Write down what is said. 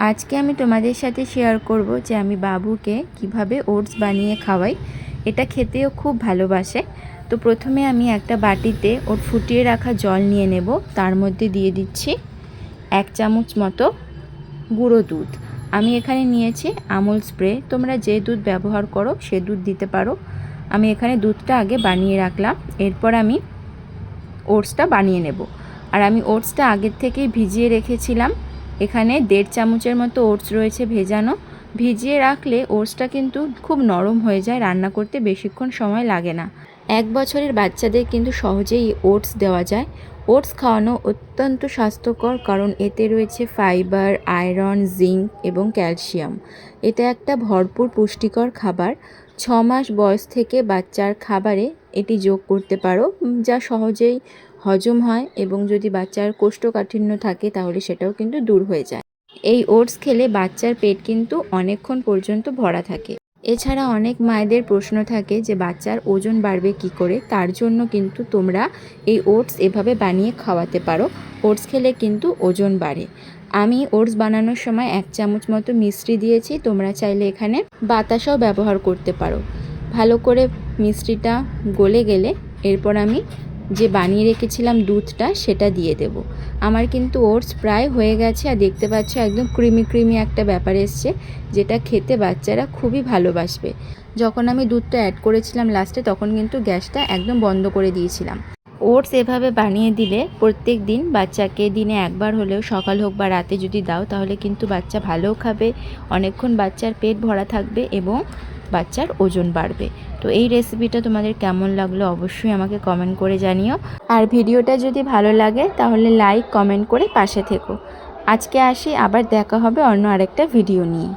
আজকে আমি তোমাদের সাথে শেয়ার করব যে আমি বাবুকে কিভাবে ওটস বানিয়ে খাওয়াই। এটা খেতেও খুব ভালোবাসে। তো প্রথমে আমি একটা বাটিতে ওর ফুটিয়ে রাখা জল নিয়ে নেব। তার মধ্যে দিয়ে দিচ্ছি 1 চামচ মতো গুঁড়ো দুধ। আমি এখানে নিয়েছি আমুল স্প্রে, তোমরা যে দুধ ব্যবহার করো সে দুধ দিতে পারো। আমি এখানে দুধটা আগে বানিয়ে রাখলাম, এরপর আমি ওটসটা বানিয়ে নেব। আর আমি ওটসটা আগের থেকেই ভিজিয়ে রেখেছিলাম। এখানে 1.5 চামচের মতো ওটস রয়েছে ভেজানো। ভিজিয়ে রাখলে ওটসটা কিন্তু খুব নরম হয়ে যায়, রান্না করতে বেশিক্ষণ সময় লাগে না। 1 বছরের বাচ্চাদের কিন্তু সহজেই ওটস দেওয়া যায়। ওটস খাওয়ানো অত্যন্ত স্বাস্থ্যকর, কারণ এতে রয়েছে ফাইবার, আয়রন, জিঙ্ক এবং ক্যালসিয়াম। এটা একটা ভরপুর পুষ্টিকর খাবার। 6 মাস বয়স থেকে বাচ্চার খাবারে এটি যোগ করতে পারো, যা সহজেই হজম হয়, এবং যদি বাচ্চার কোষ্ঠকাঠিন্য থাকে তাহলে সেটাও কিন্তু দূর হয়ে যায়। এই ওটস খেলে বাচ্চার পেট কিন্তু অনেকক্ষণ পর্যন্ত ভরা থাকে। এছাড়া অনেক মায়েদের প্রশ্ন থাকে যে বাচ্চার ওজন বাড়বে কি করে, তার জন্য কিন্তু তোমরা এই ওটস এভাবে বানিয়ে খাওয়াতে পারো। ওটস খেলে কিন্তু ওজন বাড়ে। আমি ওটস বানানোর সময় 1 চামচ মতো মিশ্রি দিয়েছি, তোমরা চাইলে এখানে বাতাসাও ব্যবহার করতে পারো। ভালো করে মিশ্রিটা গলে গেলে এরপর আমি যে বানিয়ে রেখেছিলাম দুধটা সেটা দিয়ে দেব। আমার কিন্তু ওটস প্রায় হয়ে গেছে, আর দেখতে পাচ্ছ একদম ক্রিমি ক্রিমি একটা ব্যাপার এসছে, যেটা খেতে বাচ্চারা খুবই ভালোবাসবে। যখন আমি দুধটা অ্যাড করেছিলাম লাস্টে, তখন কিন্তু গ্যাসটা একদম বন্ধ করে দিয়েছিলাম। ওটস এভাবে বানিয়ে দিলে প্রত্যেক দিন বাচ্চাকে দিনে একবার হলেও, সকাল হোক বা রাতে যদি দাও, তাহলে কিন্তু বাচ্চা ভালোও খাবে, অনেকক্ষণ বাচ্চার পেট ভরা থাকবে এবং বাচ্চার ওজন বাড়বে। তো এই রেসিপিটা তোমাদের কেমন লাগলো অবশ্যই আমাকে কমেন্ট করে জানিও। আর ভিডিওটা যদি ভালো লাগে তাহলে লাইক কমেন্ট করে পাশে থেকো। আজকে আসি, আবার দেখা হবে অন্য আরেকটা ভিডিও নিয়ে।